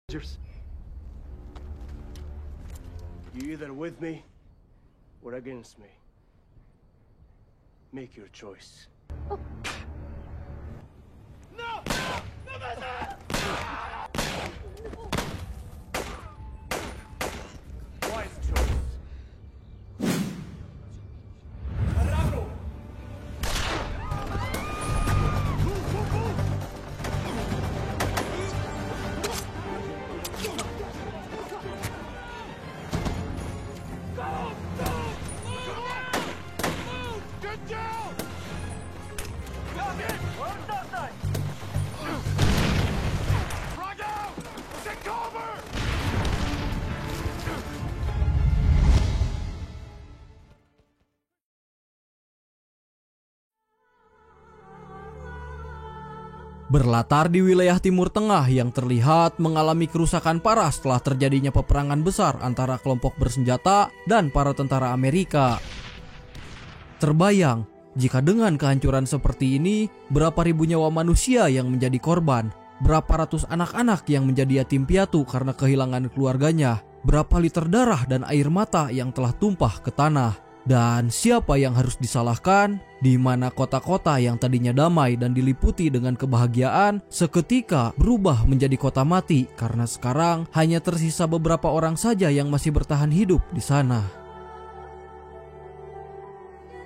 You either with me or against me. Make your choice. No! Wise choice. Berlatar di wilayah Timur Tengah yang terlihat mengalami kerusakan parah setelah terjadinya peperangan besar antara kelompok bersenjata dan para tentara Amerika. Terbayang, jika dengan kehancuran seperti ini, berapa ribu nyawa manusia yang menjadi korban, berapa ratus anak-anak yang menjadi yatim piatu karena kehilangan keluarganya, berapa liter darah dan air mata yang telah tumpah ke tanah. Dan siapa yang harus disalahkan? Di mana kota-kota yang tadinya damai dan diliputi dengan kebahagiaan seketika berubah menjadi kota mati karena sekarang hanya tersisa beberapa orang saja yang masih bertahan hidup di sana.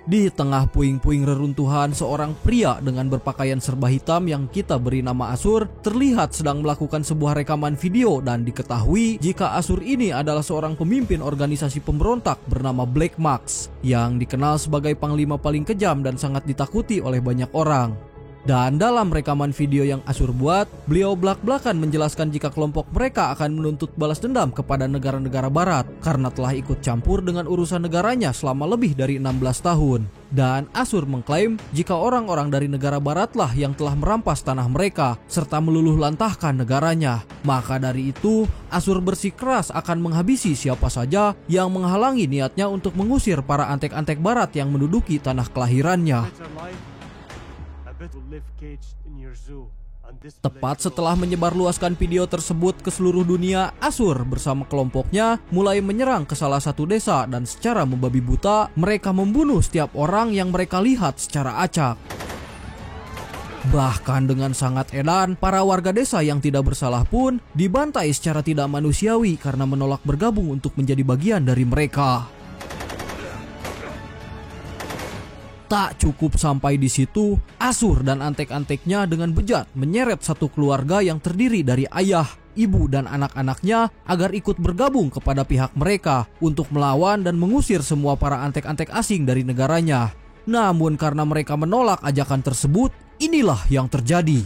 Di tengah puing-puing reruntuhan, seorang pria dengan berpakaian serba hitam yang kita beri nama Asur terlihat sedang melakukan sebuah rekaman video, dan diketahui jika Asur ini adalah seorang pemimpin organisasi pemberontak bernama Black Mask yang dikenal sebagai panglima paling kejam dan sangat ditakuti oleh banyak orang. Dan dalam rekaman video yang Asur buat, beliau belak-belakan menjelaskan jika kelompok mereka akan menuntut balas dendam kepada negara-negara barat karena telah ikut campur dengan urusan negaranya selama lebih dari 16 tahun. Dan Asur mengklaim jika orang-orang dari negara baratlah yang telah merampas tanah mereka serta meluluh lantahkan negaranya. Maka dari itu, Asur bersikeras akan menghabisi siapa saja yang menghalangi niatnya untuk mengusir para antek-antek barat yang menduduki tanah kelahirannya. Tepat setelah menyebarluaskan video tersebut ke seluruh dunia, Asur bersama kelompoknya mulai menyerang ke salah satu desa dan secara membabi buta mereka membunuh setiap orang yang mereka lihat secara acak. Bahkan dengan sangat edan, para warga desa yang tidak bersalah pun dibantai secara tidak manusiawi karena menolak bergabung untuk menjadi bagian dari mereka. Tak cukup sampai di situ, Asur dan antek-anteknya dengan bejat menyeret satu keluarga yang terdiri dari ayah, ibu, dan anak-anaknya agar ikut bergabung kepada pihak mereka untuk melawan dan mengusir semua para antek-antek asing dari negaranya. Namun karena mereka menolak ajakan tersebut, inilah yang terjadi.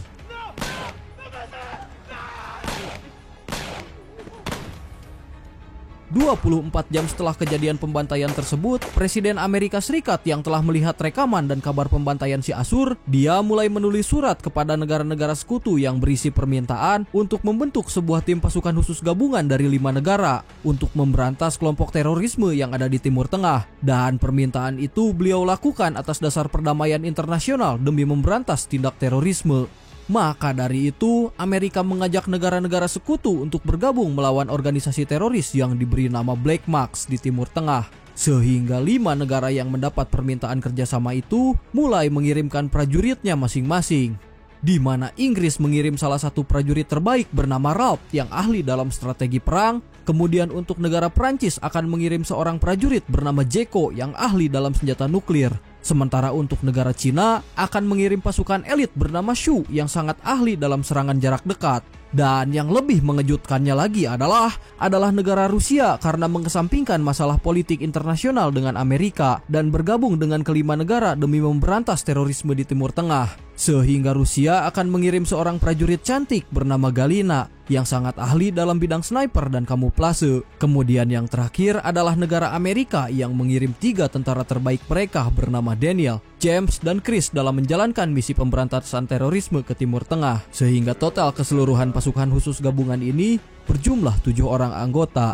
24 jam setelah kejadian pembantaian tersebut, Presiden Amerika Serikat yang telah melihat rekaman dan kabar pembantaian si Asur, dia mulai menulis surat kepada negara-negara sekutu yang berisi permintaan untuk membentuk sebuah tim pasukan khusus gabungan dari 5 negara untuk memberantas kelompok terorisme yang ada di Timur Tengah. Dan permintaan itu beliau lakukan atas dasar perdamaian internasional demi memberantas tindak terorisme. Maka dari itu, Amerika mengajak negara-negara sekutu untuk bergabung melawan organisasi teroris yang diberi nama Black Mask di Timur Tengah. Sehingga 5 negara yang mendapat permintaan kerjasama itu mulai mengirimkan prajuritnya masing-masing. Di mana Inggris mengirim salah satu prajurit terbaik bernama Ralph yang ahli dalam strategi perang. Kemudian untuk negara Prancis akan mengirim seorang prajurit bernama Jeko yang ahli dalam senjata nuklir. Sementara untuk negara Cina akan mengirim pasukan elit bernama Shu yang sangat ahli dalam serangan jarak dekat. Dan yang lebih mengejutkannya lagi adalah negara Rusia karena mengesampingkan masalah politik internasional dengan Amerika dan bergabung dengan kelima negara demi memberantas terorisme di Timur Tengah. Sehingga Rusia akan mengirim seorang prajurit cantik bernama Galina yang sangat ahli dalam bidang sniper dan kamuflase. Kemudian yang terakhir adalah negara Amerika yang mengirim 3 tentara terbaik mereka bernama Daniel, James, dan Chris dalam menjalankan misi pemberantasan terorisme ke Timur Tengah. Sehingga total keseluruhan pasukan khusus gabungan ini berjumlah 7 orang anggota.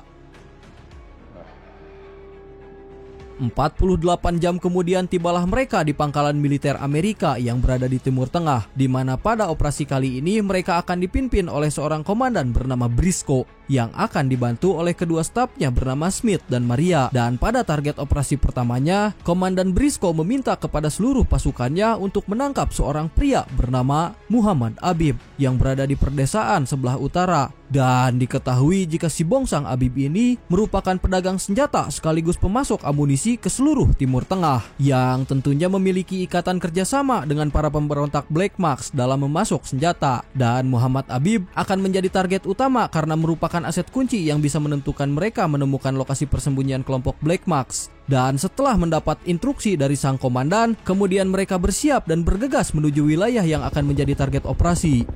48 jam kemudian tibalah mereka di pangkalan militer Amerika yang berada di Timur Tengah, di mana pada operasi kali ini mereka akan dipimpin oleh seorang komandan bernama Briscoe yang akan dibantu oleh kedua stafnya bernama Smith dan Maria. Dan pada target operasi pertamanya, Komandan Briscoe meminta kepada seluruh pasukannya untuk menangkap seorang pria bernama Muhammad Habib yang berada di perdesaan sebelah utara. Dan diketahui jika si bongsang Habib ini merupakan pedagang senjata sekaligus pemasok amunisi ke seluruh Timur Tengah yang tentunya memiliki ikatan kerjasama dengan para pemberontak Black Marks dalam memasok senjata. Dan Muhammad Habib akan menjadi target utama karena merupakan aset kunci yang bisa menentukan mereka menemukan lokasi persembunyian kelompok Black Marks. Dan setelah mendapat instruksi dari sang komandan, kemudian mereka bersiap dan bergegas menuju wilayah yang akan menjadi target operasi.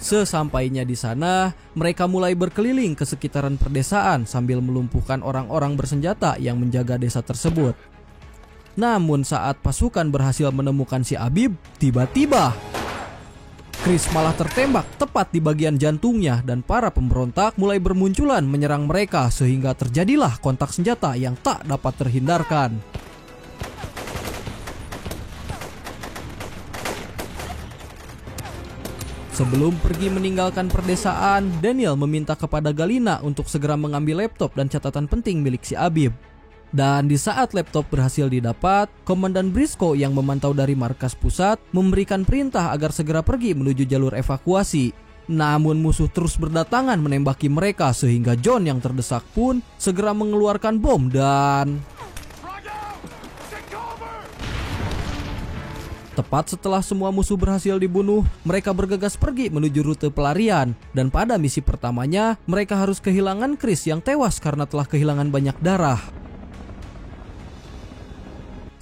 Sesampainya di sana, mereka mulai berkeliling ke sekitaran perdesaan sambil melumpuhkan orang-orang bersenjata yang menjaga desa tersebut. Namun saat pasukan berhasil menemukan si Habib, tiba-tiba Chris malah tertembak tepat di bagian jantungnya dan para pemberontak mulai bermunculan menyerang mereka sehingga terjadilah kontak senjata yang tak dapat terhindarkan. Sebelum pergi meninggalkan perdesaan, Daniel meminta kepada Galina untuk segera mengambil laptop dan catatan penting milik si Habib. Dan di saat laptop berhasil didapat, Komandan Briscoe yang memantau dari markas pusat memberikan perintah agar segera pergi menuju jalur evakuasi. Namun musuh terus berdatangan menembaki mereka sehingga John yang terdesak pun segera mengeluarkan bom dan tepat setelah semua musuh berhasil dibunuh, mereka bergegas pergi menuju rute pelarian. Dan pada misi pertamanya, mereka harus kehilangan Chris yang tewas karena telah kehilangan banyak darah.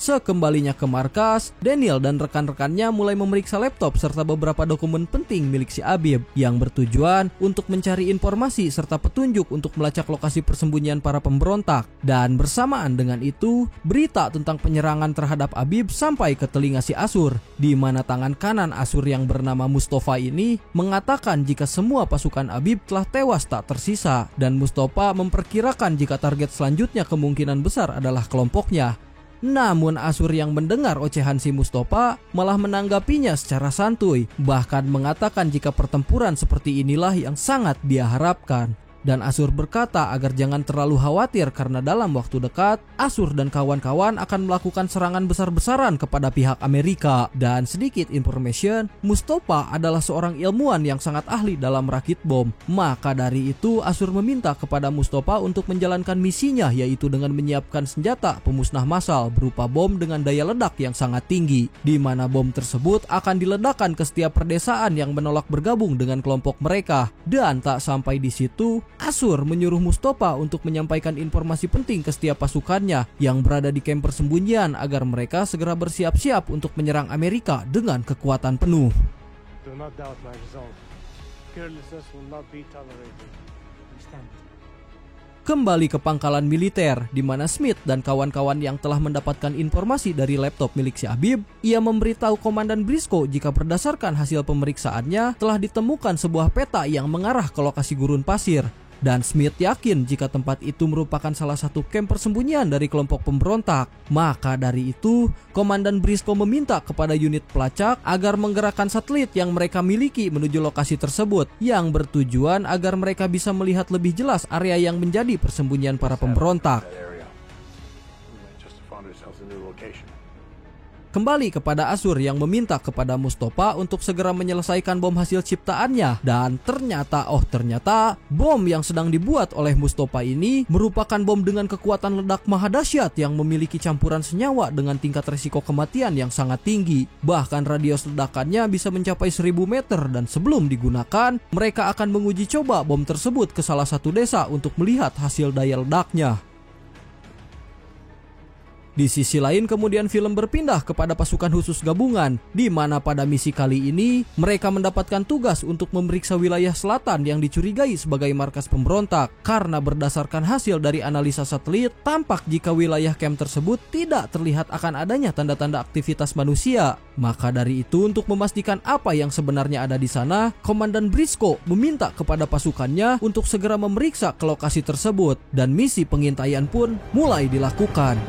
Sekembalinya ke markas, Daniel dan rekan-rekannya mulai memeriksa laptop serta beberapa dokumen penting milik si Habib yang bertujuan untuk mencari informasi serta petunjuk untuk melacak lokasi persembunyian para pemberontak. Dan bersamaan dengan itu, berita tentang penyerangan terhadap Habib sampai ke telinga si Ashur, di mana tangan kanan Ashur yang bernama Mustafa ini mengatakan jika semua pasukan Habib telah tewas tak tersisa, dan Mustafa memperkirakan jika target selanjutnya kemungkinan besar adalah kelompoknya. Namun Ashur yang mendengar ocehan si Mustafa malah menanggapinya secara santuy, bahkan mengatakan jika pertempuran seperti inilah yang sangat dia harapkan. Dan Ashur berkata agar jangan terlalu khawatir karena dalam waktu dekat Ashur dan kawan-kawan akan melakukan serangan besar-besaran kepada pihak Amerika. Dan sedikit information, Mustafa adalah seorang ilmuwan yang sangat ahli dalam rakit bom. Maka dari itu Ashur meminta kepada Mustafa untuk menjalankan misinya, yaitu dengan menyiapkan senjata pemusnah massal berupa bom dengan daya ledak yang sangat tinggi, di mana bom tersebut akan diledakkan ke setiap perdesaan yang menolak bergabung dengan kelompok mereka. Dan tak sampai di situ, Ashur menyuruh Mustafa untuk menyampaikan informasi penting ke setiap pasukannya yang berada di kamp persembunyian agar mereka segera bersiap-siap untuk menyerang Amerika dengan kekuatan penuh. Do not doubt my resolve. Carelessness will not be tolerated. Understand? Kembali ke pangkalan militer, di mana Smith dan kawan-kawan yang telah mendapatkan informasi dari laptop milik si Habib, ia memberitahu Komandan Briscoe jika berdasarkan hasil pemeriksaannya telah ditemukan sebuah peta yang mengarah ke lokasi gurun pasir. Dan Smith yakin jika tempat itu merupakan salah satu kamp persembunyian dari kelompok pemberontak. Maka dari itu, Komandan Briscoe meminta kepada unit pelacak agar menggerakkan satelit yang mereka miliki menuju lokasi tersebut, yang bertujuan agar mereka bisa melihat lebih jelas area yang menjadi persembunyian para pemberontak. Kembali kepada Ashur yang meminta kepada Mustafa untuk segera menyelesaikan bom hasil ciptaannya. Dan ternyata bom yang sedang dibuat oleh Mustafa ini merupakan bom dengan kekuatan ledak maha dahsyat yang memiliki campuran senyawa dengan tingkat resiko kematian yang sangat tinggi. Bahkan radius ledakannya bisa mencapai 1000 meter, dan sebelum digunakan, mereka akan menguji coba bom tersebut ke salah satu desa untuk melihat hasil daya ledaknya. Di sisi lain kemudian film berpindah kepada pasukan khusus gabungan, di mana pada misi kali ini mereka mendapatkan tugas untuk memeriksa wilayah selatan yang dicurigai sebagai markas pemberontak. Karena berdasarkan hasil dari analisa satelit, tampak jika wilayah camp tersebut tidak terlihat akan adanya tanda-tanda aktivitas manusia. Maka dari itu untuk memastikan apa yang sebenarnya ada di sana, Komandan Briscoe meminta kepada pasukannya untuk segera memeriksa ke lokasi tersebut dan misi pengintaian pun mulai dilakukan.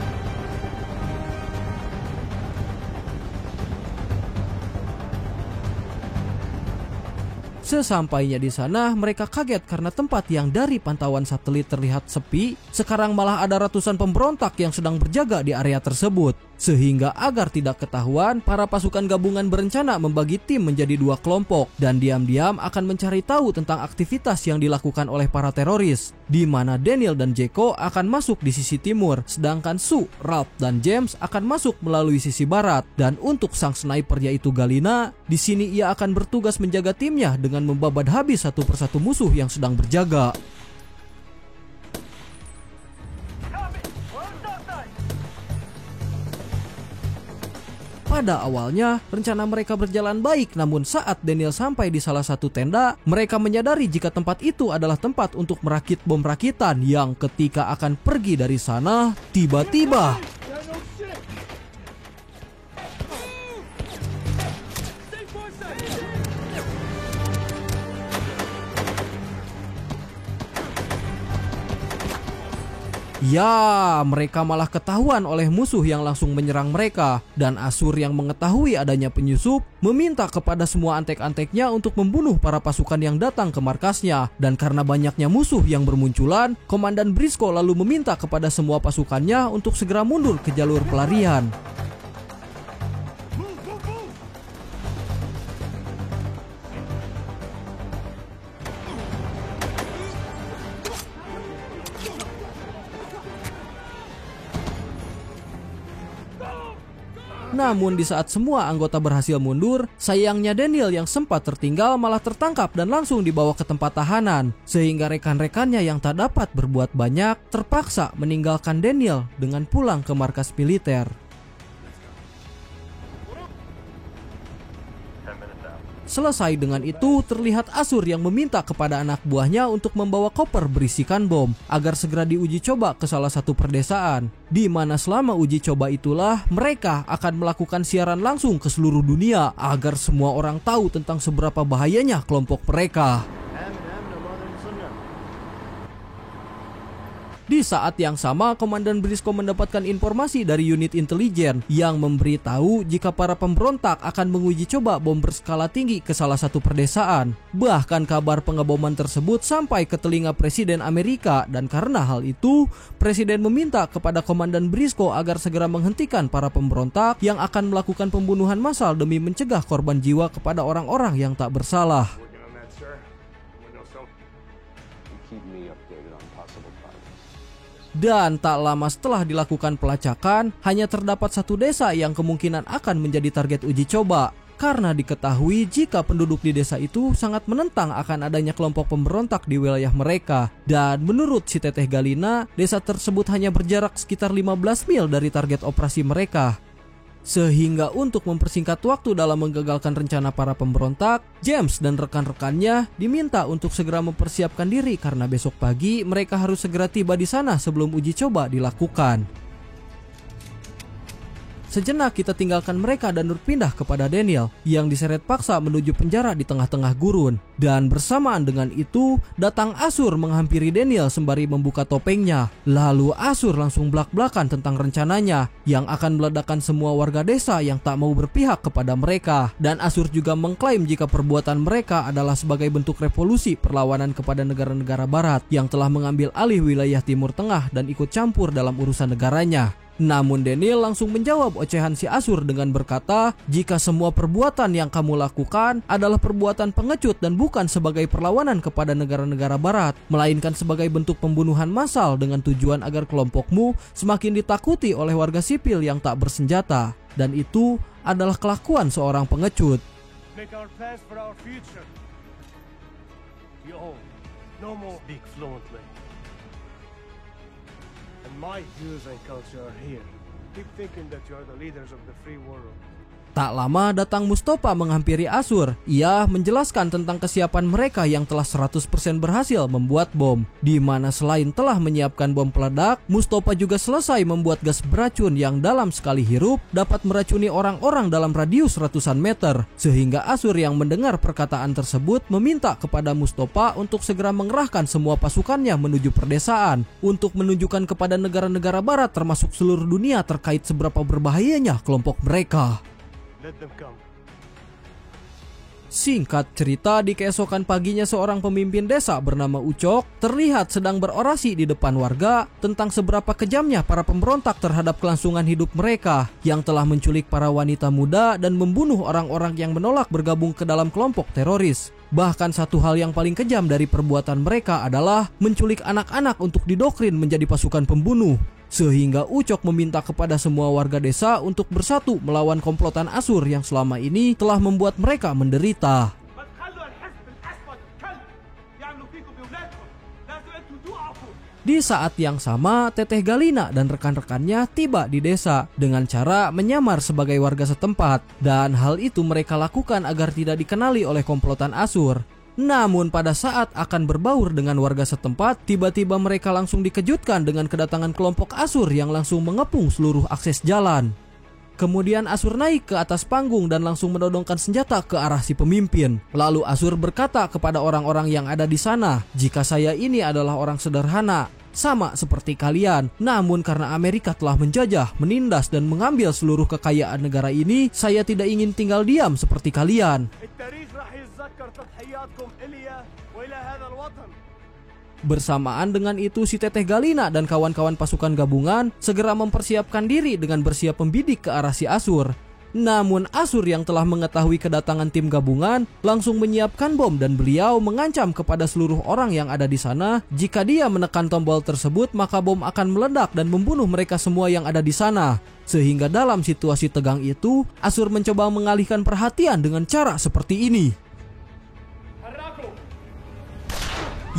Sesampainya di sana, mereka kaget karena tempat yang dari pantauan satelit terlihat sepi, sekarang malah ada ratusan pemberontak yang sedang berjaga di area tersebut. Sehingga agar tidak ketahuan, para pasukan gabungan berencana membagi tim menjadi 2 kelompok dan diam-diam akan mencari tahu tentang aktivitas yang dilakukan oleh para teroris, di mana Daniel dan Jeko akan masuk di sisi timur, sedangkan Sue, Ralph, dan James akan masuk melalui sisi barat. Dan untuk sang sniper yaitu Galina, di sini ia akan bertugas menjaga timnya dengan membabat habis satu persatu musuh yang sedang berjaga. Pada awalnya, rencana mereka berjalan baik, namun saat Daniel sampai di salah satu tenda, mereka menyadari jika tempat itu adalah tempat untuk merakit bom rakitan yang ketika akan pergi dari sana, tiba-tiba ya, mereka malah ketahuan oleh musuh yang langsung menyerang mereka. Dan Asur yang mengetahui adanya penyusup, meminta kepada semua antek-anteknya untuk membunuh para pasukan yang datang ke markasnya. Dan karena banyaknya musuh yang bermunculan, Komandan Briscoe lalu meminta kepada semua pasukannya untuk segera mundur ke jalur pelarian. Namun di saat semua anggota berhasil mundur, sayangnya Daniel yang sempat tertinggal malah tertangkap dan langsung dibawa ke tempat tahanan. Sehingga rekan-rekannya yang tak dapat berbuat banyak terpaksa meninggalkan Daniel dengan pulang ke markas militer. Selesai dengan itu, terlihat Asur yang meminta kepada anak buahnya untuk membawa koper berisikan bom agar segera diuji coba ke salah satu perdesaan, di mana selama uji coba itulah mereka akan melakukan siaran langsung ke seluruh dunia agar semua orang tahu tentang seberapa bahayanya kelompok mereka. Di saat yang sama, Komandan Briscoe mendapatkan informasi dari unit intelijen yang memberitahu jika para pemberontak akan menguji coba bom berskala tinggi ke salah satu perdesaan. Bahkan kabar pengeboman tersebut sampai ke telinga Presiden Amerika, dan karena hal itu, Presiden meminta kepada Komandan Briscoe agar segera menghentikan para pemberontak yang akan melakukan pembunuhan massal demi mencegah korban jiwa kepada orang-orang yang tak bersalah. Dan tak lama setelah dilakukan pelacakan, hanya terdapat satu desa yang kemungkinan akan menjadi target uji coba. Karena diketahui jika penduduk di desa itu sangat menentang akan adanya kelompok pemberontak di wilayah mereka. Dan menurut si Teteh Galina, desa tersebut hanya berjarak sekitar 15 mil dari target operasi mereka. Sehingga untuk mempersingkat waktu dalam menggagalkan rencana para pemberontak, James dan rekan-rekannya diminta untuk segera mempersiapkan diri karena besok pagi mereka harus segera tiba di sana sebelum uji coba dilakukan. Sejenak kita tinggalkan mereka dan berpindah kepada Daniel yang diseret paksa menuju penjara di tengah-tengah gurun. Dan bersamaan dengan itu, datang Asur menghampiri Daniel sembari membuka topengnya. Lalu Asur langsung blak-blakan tentang rencananya yang akan meledakkan semua warga desa yang tak mau berpihak kepada mereka. Dan Asur juga mengklaim jika perbuatan mereka adalah sebagai bentuk revolusi perlawanan kepada negara-negara barat yang telah mengambil alih wilayah Timur Tengah dan ikut campur dalam urusan negaranya. Namun Daniel langsung menjawab ocehan si Asur dengan berkata, jika semua perbuatan yang kamu lakukan adalah perbuatan pengecut dan bukan sebagai perlawanan kepada negara-negara barat, melainkan sebagai bentuk pembunuhan massal dengan tujuan agar kelompokmu semakin ditakuti oleh warga sipil yang tak bersenjata. Dan itu adalah kelakuan seorang pengecut. Make our plans for our future. Yo, no more speak fluently. My views and culture are here. Keep thinking that you are the leaders of the free world. Tak lama datang Mustafa menghampiri Ashur. Ia menjelaskan tentang kesiapan mereka yang telah 100% berhasil membuat bom. Di mana selain telah menyiapkan bom peledak, Mustafa juga selesai membuat gas beracun yang dalam sekali hirup dapat meracuni orang-orang dalam radius ratusan meter. Sehingga Ashur yang mendengar perkataan tersebut meminta kepada Mustafa untuk segera mengerahkan semua pasukannya menuju perdesaan untuk menunjukkan kepada negara-negara barat termasuk seluruh dunia terkait seberapa berbahayanya kelompok mereka. Let them come. Singkat cerita, di keesokan paginya seorang pemimpin desa bernama Ucok terlihat sedang berorasi di depan warga tentang seberapa kejamnya para pemberontak terhadap kelangsungan hidup mereka yang telah menculik para wanita muda dan membunuh orang-orang yang menolak bergabung ke dalam kelompok teroris. Bahkan satu hal yang paling kejam dari perbuatan mereka adalah menculik anak-anak untuk didoktrin menjadi pasukan pembunuh. Sehingga Ucok meminta kepada semua warga desa untuk bersatu melawan komplotan Ashur yang selama ini telah membuat mereka menderita. Di saat yang sama, Teteh Galina dan rekan-rekannya tiba di desa dengan cara menyamar sebagai warga setempat. Dan hal itu mereka lakukan agar tidak dikenali oleh komplotan Ashur. Namun pada saat akan berbaur dengan warga setempat, tiba-tiba mereka langsung dikejutkan dengan kedatangan kelompok Ashur yang langsung mengepung seluruh akses jalan. Kemudian Ashur naik ke atas panggung dan langsung menodongkan senjata ke arah si pemimpin. Lalu Ashur berkata kepada orang-orang yang ada di sana, "Jika saya ini adalah orang sederhana, sama seperti kalian. Namun karena Amerika telah menjajah, menindas dan mengambil seluruh kekayaan negara ini, saya tidak ingin tinggal diam seperti kalian." Bersamaan dengan itu, si Teteh Galina dan kawan-kawan pasukan gabungan segera mempersiapkan diri dengan bersiap membidik ke arah si Ashur. Namun Ashur yang telah mengetahui kedatangan tim gabungan langsung menyiapkan bom dan beliau mengancam kepada seluruh orang yang ada di sana, jika dia menekan tombol tersebut maka bom akan meledak dan membunuh mereka semua yang ada di sana. Sehingga dalam situasi tegang itu, Ashur mencoba mengalihkan perhatian dengan cara seperti ini.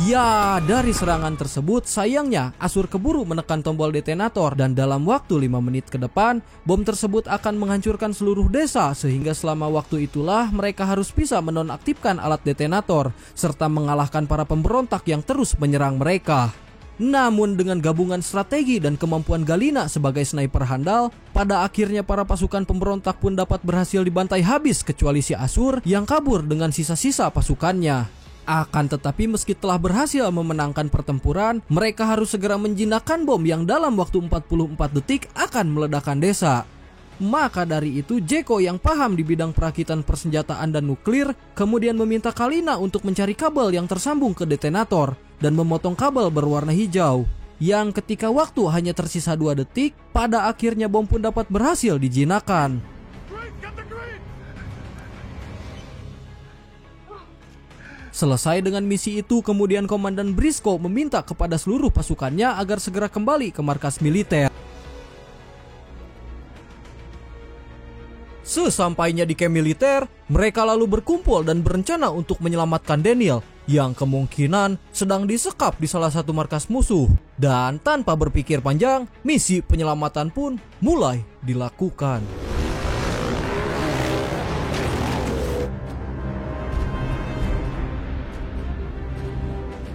Ya, dari serangan tersebut sayangnya Ashur keburu menekan tombol detonator dan dalam waktu 5 menit ke depan bom tersebut akan menghancurkan seluruh desa, sehingga selama waktu itulah mereka harus bisa menonaktifkan alat detonator serta mengalahkan para pemberontak yang terus menyerang mereka. Namun dengan gabungan strategi dan kemampuan Galina sebagai sniper handal, pada akhirnya para pasukan pemberontak pun dapat berhasil dibantai habis kecuali si Ashur yang kabur dengan sisa-sisa pasukannya. Akan tetapi meski telah berhasil memenangkan pertempuran, mereka harus segera menjinakkan bom yang dalam waktu 44 detik akan meledakkan desa. Maka dari itu Jeko yang paham di bidang perakitan persenjataan dan nuklir kemudian meminta Kalina untuk mencari kabel yang tersambung ke detonator dan memotong kabel berwarna hijau. Yang ketika waktu hanya tersisa 2 detik, pada akhirnya bom pun dapat berhasil dijinakkan. Selesai dengan misi itu, kemudian Komandan Briscoe meminta kepada seluruh pasukannya agar segera kembali ke markas militer. Sesampainya di camp militer, mereka lalu berkumpul dan berencana untuk menyelamatkan Daniel yang kemungkinan sedang disekap di salah satu markas musuh. Dan tanpa berpikir panjang, misi penyelamatan pun mulai dilakukan.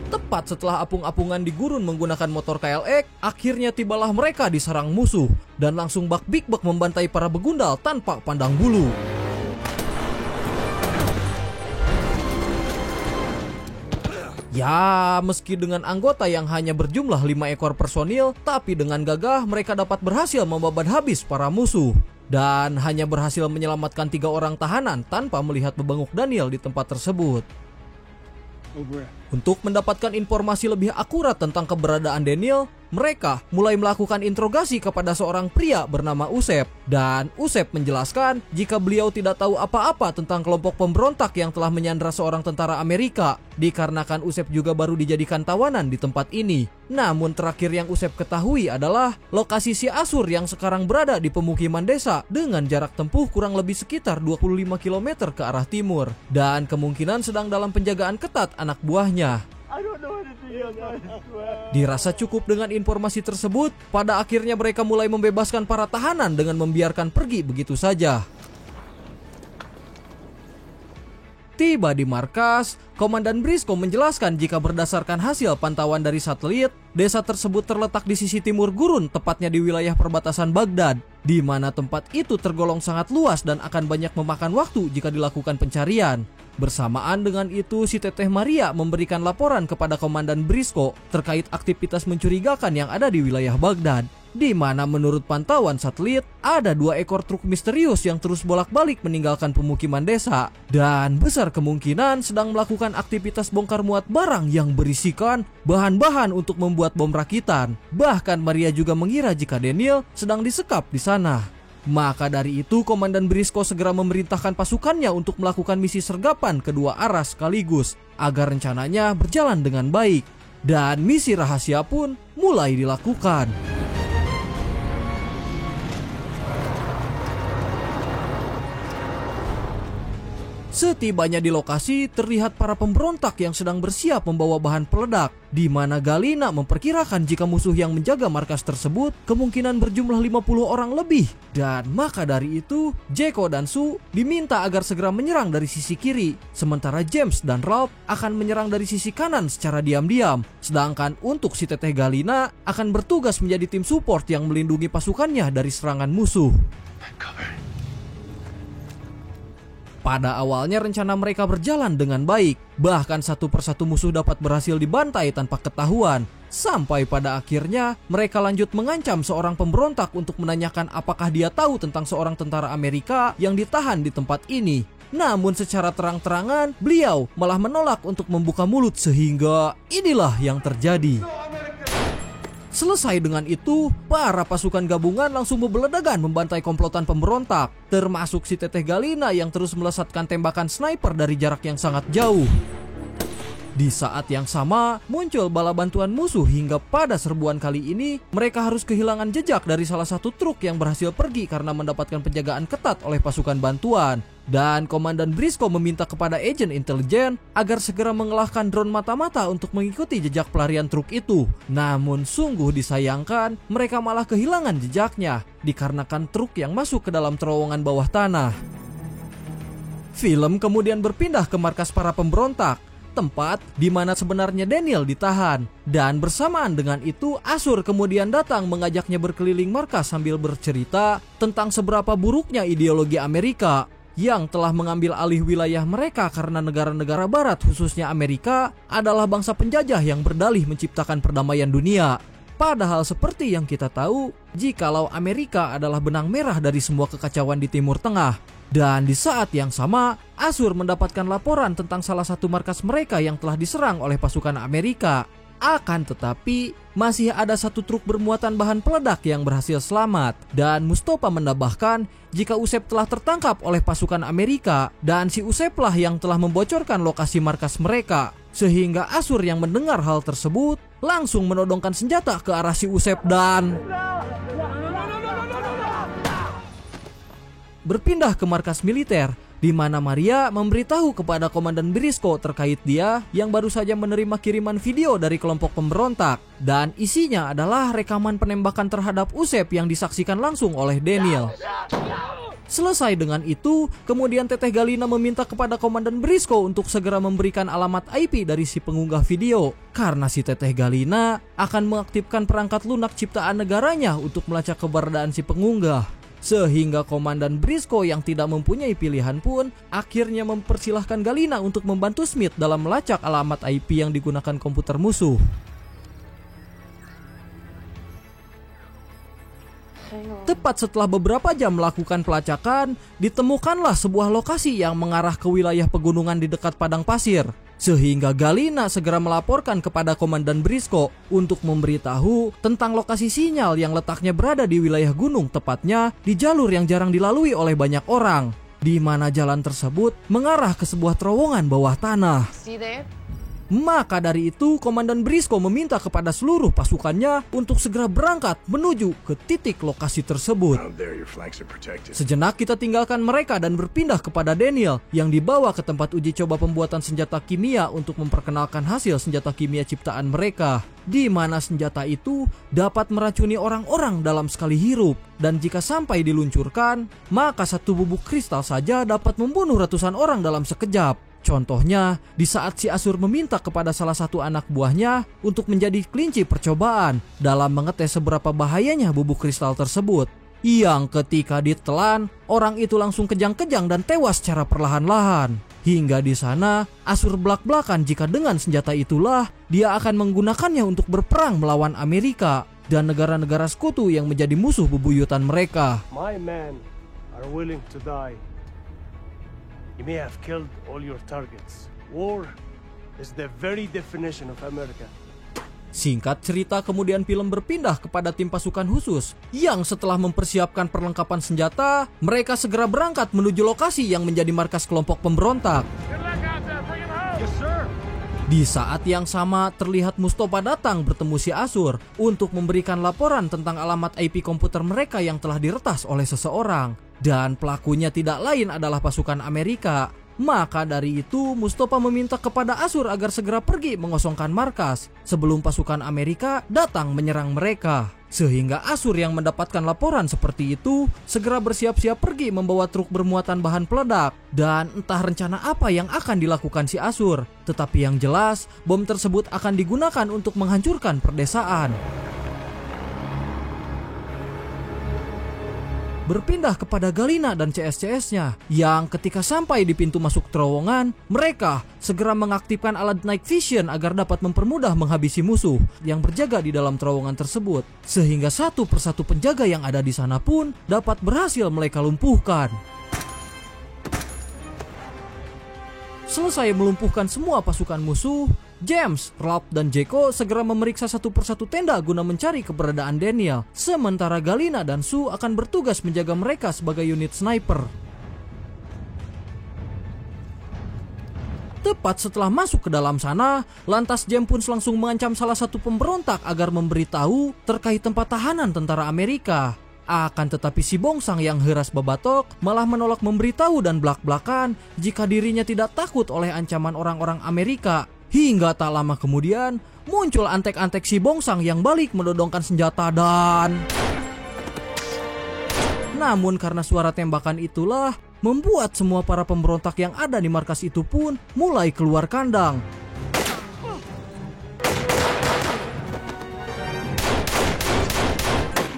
Tepat setelah apung-apungan di gurun menggunakan motor KLX, akhirnya tibalah mereka diserang musuh dan langsung Big Buck membantai para begundal tanpa pandang bulu. Ya, meski dengan anggota yang hanya berjumlah 5 ekor personil, tapi dengan gagah mereka dapat berhasil membabat habis para musuh. Dan hanya berhasil menyelamatkan 3 orang tahanan tanpa melihat bebenguk Daniel di tempat tersebut. Untuk mendapatkan informasi lebih akurat tentang keberadaan Daniel, mereka mulai melakukan interogasi kepada seorang pria bernama Usep. Dan Usep menjelaskan jika beliau tidak tahu apa-apa tentang kelompok pemberontak yang telah menyandra seorang tentara Amerika, dikarenakan Usep juga baru dijadikan tawanan di tempat ini. Namun terakhir yang Usep ketahui adalah lokasi si Ashur yang sekarang berada di pemukiman desa dengan jarak tempuh kurang lebih sekitar 25 km ke arah timur. Dan kemungkinan sedang dalam penjagaan ketat anak buahnya. I don't Dirasa cukup dengan informasi tersebut, pada akhirnya mereka mulai membebaskan para tahanan dengan membiarkan pergi begitu saja. Tiba di markas, Komandan Briscoe menjelaskan jika berdasarkan hasil pantauan dari satelit, desa tersebut terletak di sisi timur gurun, tepatnya di wilayah perbatasan Baghdad, di mana tempat itu tergolong sangat luas dan akan banyak memakan waktu jika dilakukan pencarian. Bersamaan dengan itu, si Teteh Maria memberikan laporan kepada Komandan Briscoe terkait aktivitas mencurigakan yang ada di wilayah Baghdad, di mana menurut pantauan satelit ada 2 ekor truk misterius yang terus bolak-balik meninggalkan pemukiman desa dan besar kemungkinan sedang melakukan aktivitas bongkar muat barang yang berisikan bahan-bahan untuk membuat bom rakitan. Bahkan Maria juga mengira jika Daniel sedang disekap di sana. Maka dari itu Komandan Briscoe segera memerintahkan pasukannya untuk melakukan misi sergapan kedua arah sekaligus agar rencananya berjalan dengan baik, dan misi rahasia pun mulai dilakukan. Setibanya di lokasi, terlihat para pemberontak yang sedang bersiap membawa bahan peledak, di mana Galina memperkirakan jika musuh yang menjaga markas tersebut kemungkinan berjumlah 50 orang lebih. Dan maka dari itu, Jeko dan Sue diminta agar segera menyerang dari sisi kiri, sementara James dan Ralph akan menyerang dari sisi kanan secara diam-diam. Sedangkan untuk si Teteh Galina akan bertugas menjadi tim support yang melindungi pasukannya dari serangan musuh. Pada awalnya rencana mereka berjalan dengan baik, bahkan satu persatu musuh dapat berhasil dibantai tanpa ketahuan. Sampai pada akhirnya mereka lanjut mengancam seorang pemberontak untuk menanyakan apakah dia tahu tentang seorang tentara Amerika yang ditahan di tempat ini. Namun secara terang-terangan beliau malah menolak untuk membuka mulut, sehingga inilah yang terjadi. Selesai dengan itu, para pasukan gabungan langsung berbeledagan membantai komplotan pemberontak, termasuk si Teteh Galina yang terus melesatkan tembakan sniper dari jarak yang sangat jauh. Di saat yang sama, muncul bala bantuan musuh hingga pada serbuan kali ini, mereka harus kehilangan jejak dari salah satu truk yang berhasil pergi karena mendapatkan penjagaan ketat oleh pasukan bantuan. Dan Komandan Briscoe meminta kepada agen intelijen agar segera mengelahkan drone mata-mata untuk mengikuti jejak pelarian truk itu. Namun sungguh disayangkan, mereka malah kehilangan jejaknya dikarenakan truk yang masuk ke dalam terowongan bawah tanah. Film kemudian berpindah ke markas para pemberontak, tempat di mana sebenarnya Daniel ditahan. Dan bersamaan dengan itu, Ashur kemudian datang mengajaknya berkeliling markas sambil bercerita tentang seberapa buruknya ideologi Amerika yang telah mengambil alih wilayah mereka karena negara-negara barat, khususnya Amerika, adalah bangsa penjajah yang berdalih menciptakan perdamaian dunia. Padahal seperti yang kita tahu, jikalau Amerika adalah benang merah dari semua kekacauan di Timur Tengah. Dan di saat yang sama, Ashur mendapatkan laporan tentang salah satu markas mereka yang telah diserang oleh pasukan Amerika. Akan tetapi, masih ada satu truk bermuatan bahan peledak yang berhasil selamat. Dan Mustafa menambahkan jika Usep telah tertangkap oleh pasukan Amerika dan si Usep lah yang telah membocorkan lokasi markas mereka. Sehingga Ashur yang mendengar hal tersebut langsung menodongkan senjata ke arah si Usep dan berpindah ke markas militer, di mana Maria memberitahu kepada Komandan Briscoe terkait dia yang baru saja menerima kiriman video dari kelompok pemberontak, dan isinya adalah rekaman penembakan terhadap Usep yang disaksikan langsung oleh Daniel. Selesai dengan itu, kemudian Teteh Galina meminta kepada Komandan Briscoe untuk segera memberikan alamat IP dari si pengunggah video, karena si Teteh Galina akan mengaktifkan perangkat lunak ciptaan negaranya untuk melacak keberadaan si pengunggah. Sehingga Komandan Briscoe yang tidak mempunyai pilihan pun akhirnya mempersilahkan Galina untuk membantu Smith dalam melacak alamat IP yang digunakan komputer musuh. Tepat setelah beberapa jam melakukan pelacakan, ditemukanlah sebuah lokasi yang mengarah ke wilayah pegunungan di dekat padang pasir. Sehingga Galina segera melaporkan kepada Komandan Briscoe untuk memberitahu tentang lokasi sinyal yang letaknya berada di wilayah gunung, tepatnya di jalur yang jarang dilalui oleh banyak orang, di mana jalan tersebut mengarah ke sebuah terowongan bawah tanah. Maka dari itu, Komandan Briscoe meminta kepada seluruh pasukannya untuk segera berangkat menuju ke titik lokasi tersebut. Sejenak kita tinggalkan mereka dan berpindah kepada Daniel yang dibawa ke tempat uji coba pembuatan senjata kimia untuk memperkenalkan hasil senjata kimia ciptaan mereka, di mana senjata itu dapat meracuni orang-orang dalam sekali hirup, dan jika sampai diluncurkan, maka satu bubuk kristal saja dapat membunuh ratusan orang dalam sekejap. Contohnya, di saat si Asur meminta kepada salah satu anak buahnya untuk menjadi kelinci percobaan dalam mengetes seberapa bahayanya bubuk kristal tersebut, yang ketika ditelan, orang itu langsung kejang-kejang dan tewas secara perlahan-lahan. Hingga di sana, Asur belak-belakan jika dengan senjata itulah dia akan menggunakannya untuk berperang melawan Amerika dan negara-negara sekutu yang menjadi musuh bebuyutan mereka. My men are willing to die. You may have killed all your targets. War is the very definition of America. Singkat cerita, kemudian film berpindah kepada tim pasukan khusus yang setelah mempersiapkan perlengkapan senjata, mereka segera berangkat menuju lokasi yang menjadi markas kelompok pemberontak. Di saat yang sama, terlihat Mustafa datang bertemu si Asur untuk memberikan laporan tentang alamat IP komputer mereka yang telah diretas oleh seseorang. Dan pelakunya tidak lain adalah pasukan Amerika. Maka dari itu, Mustafa meminta kepada Asur agar segera pergi mengosongkan markas sebelum pasukan Amerika datang menyerang mereka. Sehingga Asur yang mendapatkan laporan seperti itu segera bersiap-siap pergi membawa truk bermuatan bahan peledak. Dan entah rencana apa yang akan dilakukan si Asur, tetapi yang jelas bom tersebut akan digunakan untuk menghancurkan perdesaan. Berpindah kepada Galina dan CS-CS-nya yang ketika sampai di pintu masuk terowongan, mereka segera mengaktifkan alat night vision agar dapat mempermudah menghabisi musuh yang berjaga di dalam terowongan tersebut, sehingga satu persatu penjaga yang ada di sana pun dapat berhasil mereka lumpuhkan. Selesai melumpuhkan semua pasukan musuh, James, Ralph, dan Jeko segera memeriksa satu persatu tenda guna mencari keberadaan Daniel. Sementara Galina dan Sue akan bertugas menjaga mereka sebagai unit sniper. Tepat setelah masuk ke dalam sana, lantas James pun langsung mengancam salah satu pemberontak agar memberitahu terkait tempat tahanan tentara Amerika. Akan tetapi si Bongsang yang heras babatok malah menolak memberitahu dan belak-belakan jika dirinya tidak takut oleh ancaman orang-orang Amerika. Hingga tak lama kemudian muncul antek-antek si Bongsang yang balik menodongkan senjata dan... Namun karena suara tembakan itulah membuat semua para pemberontak yang ada di markas itu pun mulai keluar kandang.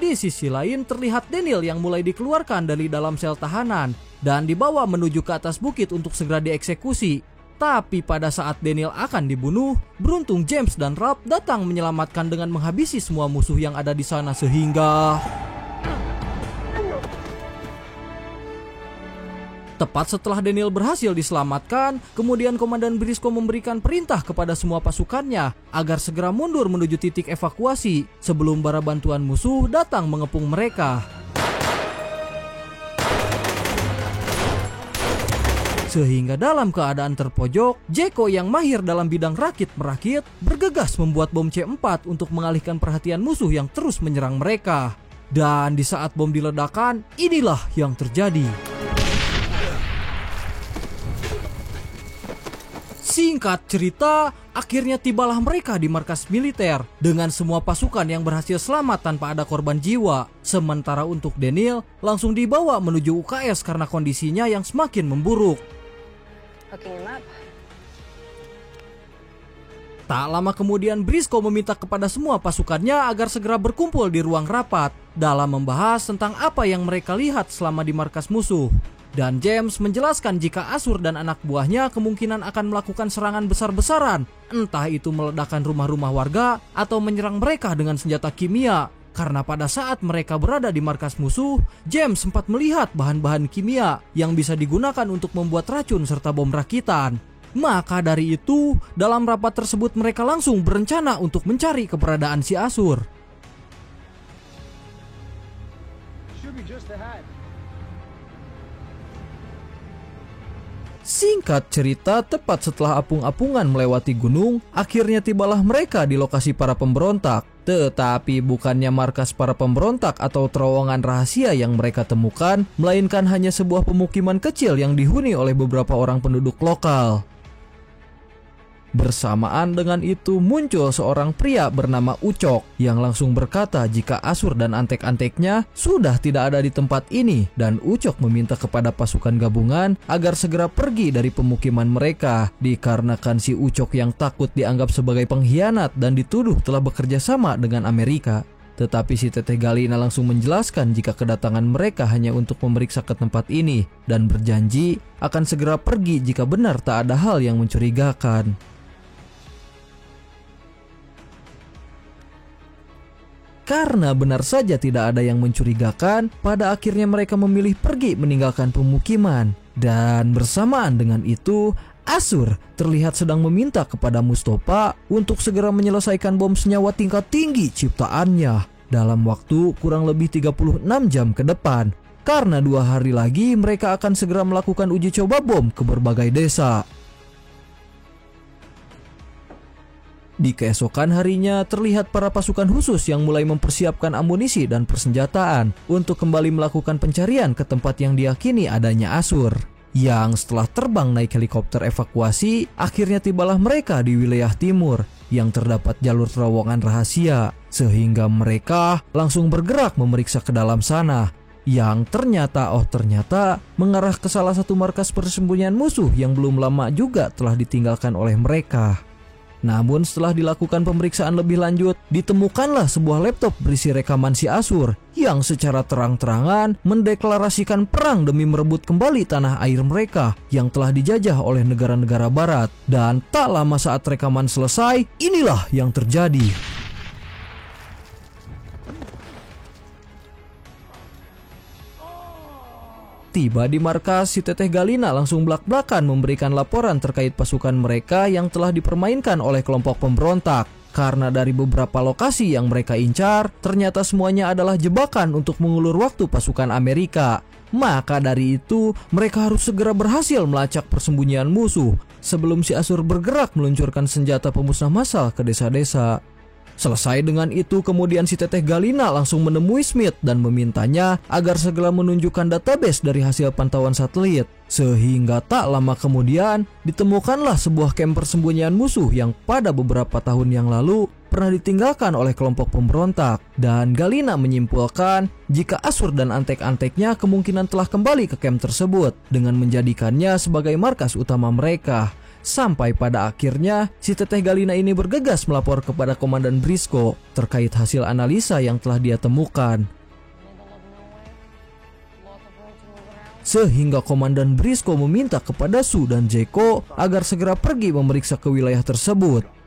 Di sisi lain terlihat Daniel yang mulai dikeluarkan dari dalam sel tahanan dan dibawa menuju ke atas bukit untuk segera dieksekusi. Tapi pada saat Daniel akan dibunuh, beruntung James dan Ralph datang menyelamatkan dengan menghabisi semua musuh yang ada di sana sehingga... Tepat setelah Daniel berhasil diselamatkan, kemudian Komandan Briscoe memberikan perintah kepada semua pasukannya agar segera mundur menuju titik evakuasi sebelum bara bantuan musuh datang mengepung mereka. Sehingga dalam keadaan terpojok, Jeko yang mahir dalam bidang rakit-merakit bergegas membuat bom C4 untuk mengalihkan perhatian musuh yang terus menyerang mereka. Dan di saat bom diledakkan, inilah yang terjadi. Singkat cerita, akhirnya tibalah mereka di markas militer dengan semua pasukan yang berhasil selamat tanpa ada korban jiwa. Sementara untuk Daniel langsung dibawa menuju UKS karena kondisinya yang semakin memburuk. Tak lama kemudian Briscoe meminta kepada semua pasukannya agar segera berkumpul di ruang rapat dalam membahas tentang apa yang mereka lihat selama di markas musuh. Dan James menjelaskan jika Asur dan anak buahnya kemungkinan akan melakukan serangan besar-besaran, entah itu meledakkan rumah-rumah warga atau menyerang mereka dengan senjata kimia. Karena pada saat mereka berada di markas musuh, James sempat melihat bahan-bahan kimia yang bisa digunakan untuk membuat racun serta bom rakitan. Maka dari itu, dalam rapat tersebut mereka langsung berencana untuk mencari keberadaan si Asur. Singkat cerita, tepat setelah apung-apungan melewati gunung, akhirnya tibalah mereka di lokasi para pemberontak. Tetapi bukannya markas para pemberontak atau terowongan rahasia yang mereka temukan, melainkan hanya sebuah pemukiman kecil yang dihuni oleh beberapa orang penduduk lokal. Bersamaan dengan itu muncul seorang pria bernama Ucok yang langsung berkata jika Asur dan antek-anteknya sudah tidak ada di tempat ini, dan Ucok meminta kepada pasukan gabungan agar segera pergi dari pemukiman mereka dikarenakan si Ucok yang takut dianggap sebagai pengkhianat dan dituduh telah bekerja sama dengan Amerika. Tetapi si Teteh Galina langsung menjelaskan jika kedatangan mereka hanya untuk memeriksa ke tempat ini dan berjanji akan segera pergi jika benar tak ada hal yang mencurigakan. Karena benar saja tidak ada yang mencurigakan, pada akhirnya mereka memilih pergi meninggalkan pemukiman. Dan bersamaan dengan itu, Asur terlihat sedang meminta kepada Mustafa untuk segera menyelesaikan bom senyawa tingkat tinggi ciptaannya dalam waktu kurang lebih 36 jam ke depan. Karena 2 hari lagi mereka akan segera melakukan uji coba bom ke berbagai desa. Di keesokan harinya terlihat para pasukan khusus yang mulai mempersiapkan amunisi dan persenjataan untuk kembali melakukan pencarian ke tempat yang diyakini adanya Asur. Yang setelah terbang naik helikopter evakuasi, akhirnya tibalah mereka di wilayah timur yang terdapat jalur terowongan rahasia, sehingga mereka langsung bergerak memeriksa ke dalam sana. Yang ternyata mengarah ke salah satu markas persembunyian musuh yang belum lama juga telah ditinggalkan oleh mereka. Namun setelah dilakukan pemeriksaan lebih lanjut, ditemukanlah sebuah laptop berisi rekaman si Asur yang secara terang-terangan mendeklarasikan perang demi merebut kembali tanah air mereka yang telah dijajah oleh negara-negara barat. Dan tak lama saat rekaman selesai, inilah yang terjadi. Tiba di markas, si Teteh Galina langsung blak-blakan memberikan laporan terkait pasukan mereka yang telah dipermainkan oleh kelompok pemberontak. Karena dari beberapa lokasi yang mereka incar, ternyata semuanya adalah jebakan untuk mengulur waktu pasukan Amerika. Maka dari itu, mereka harus segera berhasil melacak persembunyian musuh sebelum si Asur bergerak meluncurkan senjata pemusnah massal ke desa-desa. Selesai dengan itu, kemudian si Teteh Galina langsung menemui Smith dan memintanya agar segera menunjukkan database dari hasil pantauan satelit. Sehingga tak lama kemudian ditemukanlah sebuah kamp persembunyian musuh yang pada beberapa tahun yang lalu pernah ditinggalkan oleh kelompok pemberontak. Dan Galina menyimpulkan jika Asur dan antek-anteknya kemungkinan telah kembali ke kamp tersebut dengan menjadikannya sebagai markas utama mereka. Sampai pada akhirnya si Teteh Galina ini bergegas melapor kepada Komandan Briscoe terkait hasil analisa yang telah dia temukan. Sehingga Komandan Briscoe meminta kepada Sue dan Jeko agar segera pergi memeriksa ke wilayah tersebut.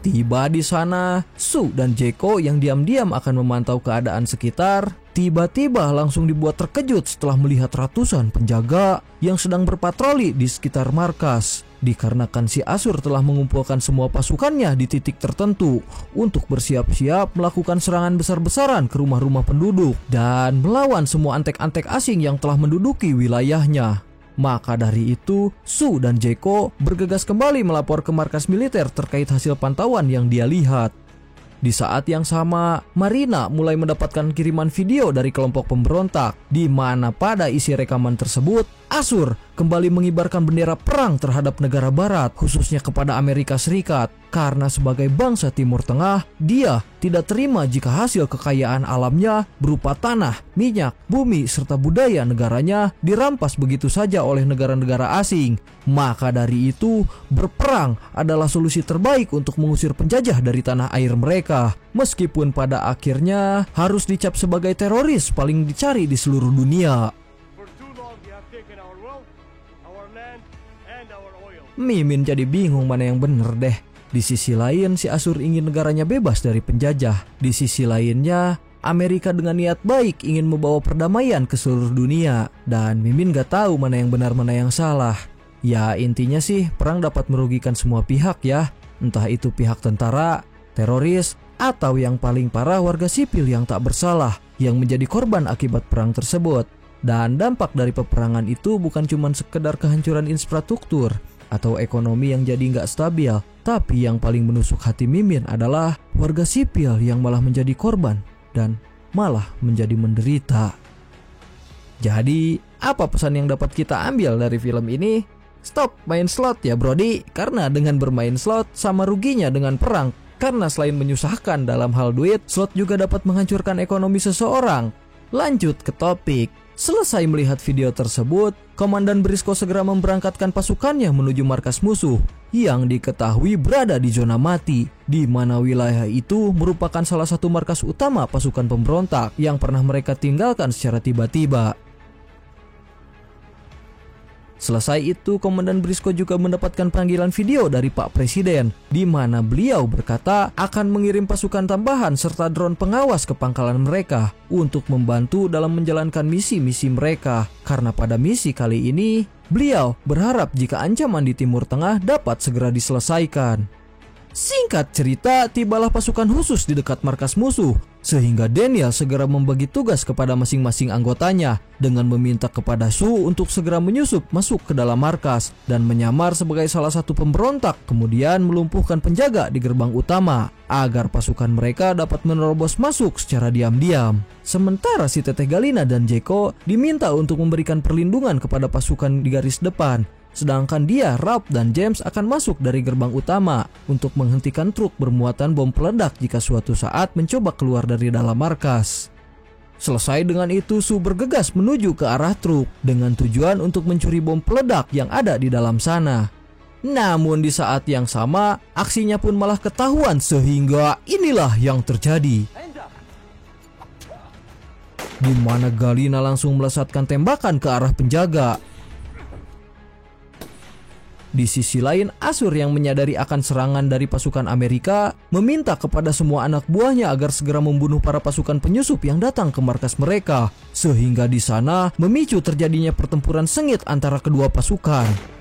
Tiba di sana, Sue dan Jeko yang diam-diam akan memantau keadaan sekitar, tiba-tiba langsung dibuat terkejut setelah melihat ratusan penjaga yang sedang berpatroli di sekitar markas. Dikarenakan si Asur telah mengumpulkan semua pasukannya di titik tertentu untuk bersiap-siap melakukan serangan besar-besaran ke rumah-rumah penduduk dan melawan semua antek-antek asing yang telah menduduki wilayahnya. Maka dari itu, Sue dan Jeko bergegas kembali melapor ke markas militer terkait hasil pantauan yang dia lihat. Di saat yang sama, Marina mulai mendapatkan kiriman video dari kelompok pemberontak, di mana pada isi rekaman tersebut, Asur kembali mengibarkan bendera perang terhadap negara barat, khususnya kepada Amerika Serikat. Karena sebagai bangsa Timur Tengah, dia tidak terima jika hasil kekayaan alamnya berupa tanah, minyak, bumi, serta budaya negaranya dirampas begitu saja oleh negara-negara asing. Maka dari itu, berperang adalah solusi terbaik untuk mengusir penjajah dari tanah air mereka. Meskipun pada akhirnya harus dicap sebagai teroris paling dicari di seluruh dunia. Mimin jadi bingung mana yang bener deh. Di sisi lain, si Asur ingin negaranya bebas dari penjajah. Di sisi lainnya, Amerika dengan niat baik ingin membawa perdamaian ke seluruh dunia. Dan Mimin gak tahu mana yang benar mana yang salah. Ya intinya sih perang dapat merugikan semua pihak ya. Entah itu pihak tentara, teroris, atau yang paling parah warga sipil yang tak bersalah yang menjadi korban akibat perang tersebut. Dan dampak dari peperangan itu bukan cuma sekedar kehancuran infrastruktur atau ekonomi yang jadi nggak stabil, tapi yang paling menusuk hati Mimin adalah warga sipil yang malah menjadi korban dan malah menjadi menderita. Jadi, apa pesan yang dapat kita ambil dari film ini? Stop main slot ya brodi, karena dengan bermain slot sama ruginya dengan perang. Karena selain menyusahkan dalam hal duit, slot juga dapat menghancurkan ekonomi seseorang. Lanjut ke topik. Selesai melihat video tersebut, Komandan Briscoe segera memberangkatkan pasukannya menuju markas musuh yang diketahui berada di zona mati, di mana wilayah itu merupakan salah satu markas utama pasukan pemberontak yang pernah mereka tinggalkan secara tiba-tiba. Selesai itu, Komandan Briscoe juga mendapatkan panggilan video dari Pak Presiden, di mana beliau berkata akan mengirim pasukan tambahan serta drone pengawas ke pangkalan mereka untuk membantu dalam menjalankan misi-misi mereka. Karena pada misi kali ini, beliau berharap jika ancaman di Timur Tengah dapat segera diselesaikan. Singkat cerita, tibalah pasukan khusus di dekat markas musuh, sehingga Daniel segera membagi tugas kepada masing-masing anggotanya dengan meminta kepada Sue untuk segera menyusup masuk ke dalam markas dan menyamar sebagai salah satu pemberontak, kemudian melumpuhkan penjaga di gerbang utama agar pasukan mereka dapat menerobos masuk secara diam-diam. Sementara si Teteh Galina dan Jeko diminta untuk memberikan perlindungan kepada pasukan di garis depan, sedangkan dia, Ralph, dan James akan masuk dari gerbang utama untuk menghentikan truk bermuatan bom peledak jika suatu saat mencoba keluar dari dalam markas. Selesai dengan itu, Sue bergegas menuju ke arah truk dengan tujuan untuk mencuri bom peledak yang ada di dalam sana. Namun di saat yang sama, aksinya pun malah ketahuan sehingga inilah yang terjadi. Di mana Galina langsung melesatkan tembakan ke arah penjaga. Di sisi lain, Ashur yang menyadari akan serangan dari pasukan Amerika meminta kepada semua anak buahnya agar segera membunuh para pasukan penyusup yang datang ke markas mereka, sehingga di sana memicu terjadinya pertempuran sengit antara kedua pasukan.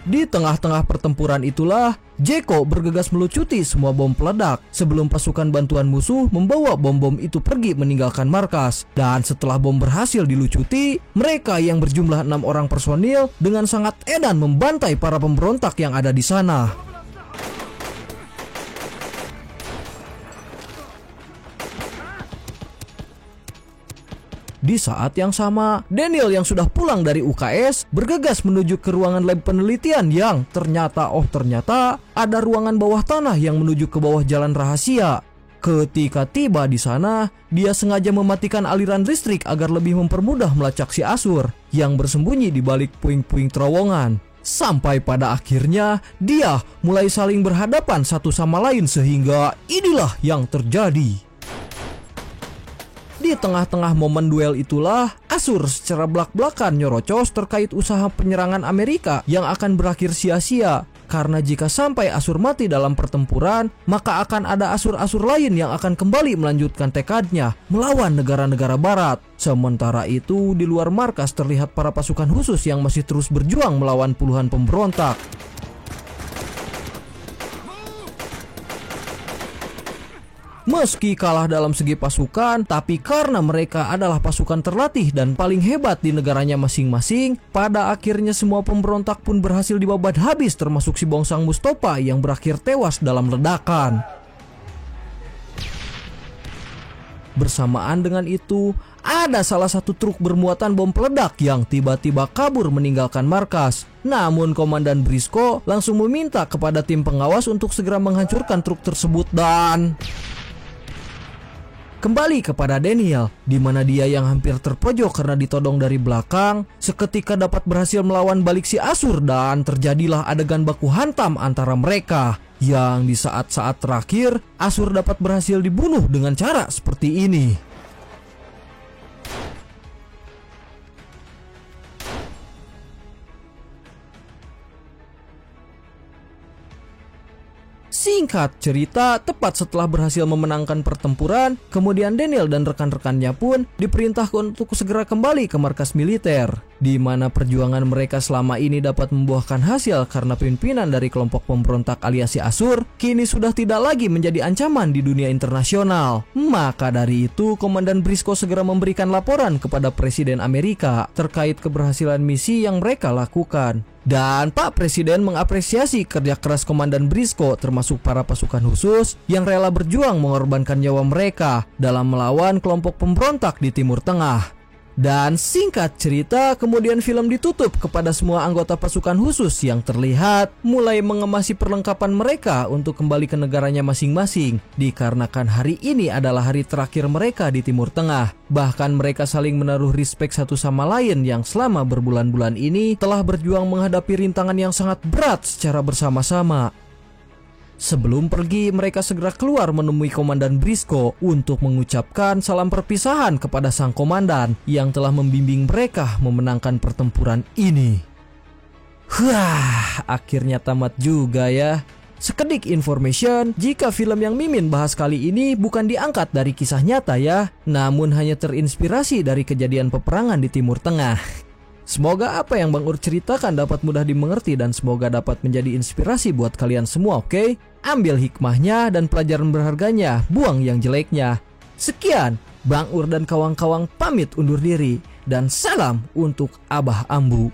Di tengah-tengah pertempuran itulah, Jeko bergegas melucuti semua bom peledak sebelum pasukan bantuan musuh membawa bom-bom itu pergi meninggalkan markas. Dan setelah bom berhasil dilucuti, mereka yang berjumlah 6 orang personil dengan sangat edan membantai para pemberontak yang ada di sana. Di saat yang sama, Daniel yang sudah pulang dari UKS bergegas menuju ke ruangan lab penelitian yang ternyata ada ruangan bawah tanah yang menuju ke bawah jalan rahasia. Ketika tiba di sana, dia sengaja mematikan aliran listrik agar lebih mempermudah melacak si Ashur yang bersembunyi di balik puing-puing terowongan. Sampai pada akhirnya, dia mulai saling berhadapan satu sama lain sehingga inilah yang terjadi. Di tengah-tengah momen duel itulah, Ashur secara belak-belakan nyerocos terkait usaha penyerangan Amerika yang akan berakhir sia-sia. Karena jika sampai Ashur mati dalam pertempuran, maka akan ada Ashur-Ashur lain yang akan kembali melanjutkan tekadnya melawan negara-negara barat. Sementara itu, di luar markas terlihat para pasukan khusus yang masih terus berjuang melawan puluhan pemberontak. Meski kalah dalam segi pasukan, tapi karena mereka adalah pasukan terlatih dan paling hebat di negaranya masing-masing, pada akhirnya semua pemberontak pun berhasil dibabat habis termasuk si Bongsang Mustafa yang berakhir tewas dalam ledakan. Bersamaan dengan itu, ada salah satu truk bermuatan bom peledak yang tiba-tiba kabur meninggalkan markas. Namun Komandan Briscoe langsung meminta kepada tim pengawas untuk segera menghancurkan truk tersebut dan kembali kepada Daniel, di mana dia yang hampir terpojok karena ditodong dari belakang, seketika dapat berhasil melawan balik si Ashur dan terjadilah adegan baku hantam antara mereka. Yang di saat-saat terakhir, Ashur dapat berhasil dibunuh dengan cara seperti ini. Singkat cerita, tepat setelah berhasil memenangkan pertempuran, kemudian Daniel dan rekan-rekannya pun diperintahkan untuk segera kembali ke markas militer, di mana perjuangan mereka selama ini dapat membuahkan hasil karena pimpinan dari kelompok pemberontak aliasi Asur kini sudah tidak lagi menjadi ancaman di dunia internasional. Maka dari itu, Komandan Briscoe segera memberikan laporan kepada Presiden Amerika terkait keberhasilan misi yang mereka lakukan. Dan Pak Presiden mengapresiasi kerja keras Komandan Briscoe termasuk para pasukan khusus yang rela berjuang mengorbankan nyawa mereka dalam melawan kelompok pemberontak di Timur Tengah. Dan singkat cerita, kemudian film ditutup kepada semua anggota pasukan khusus yang terlihat mulai mengemasi perlengkapan mereka untuk kembali ke negaranya masing-masing, dikarenakan hari ini adalah hari terakhir mereka di Timur Tengah. Bahkan mereka saling menaruh respek satu sama lain yang selama berbulan-bulan ini telah berjuang menghadapi rintangan yang sangat berat secara bersama-sama. Sebelum pergi, mereka segera keluar menemui Komandan Briscoe untuk mengucapkan salam perpisahan kepada sang komandan yang telah membimbing mereka memenangkan pertempuran ini. Akhirnya tamat juga ya. Sekedik information, jika film yang Mimin bahas kali ini bukan diangkat dari kisah nyata ya, namun hanya terinspirasi dari kejadian peperangan di Timur Tengah. Semoga apa yang Bang Ur ceritakan dapat mudah dimengerti dan semoga dapat menjadi inspirasi buat kalian semua, oke? Ambil hikmahnya dan pelajaran berharganya, buang yang jeleknya. Sekian, Bang Ur dan kawan-kawan pamit undur diri dan salam untuk Abah Ambu.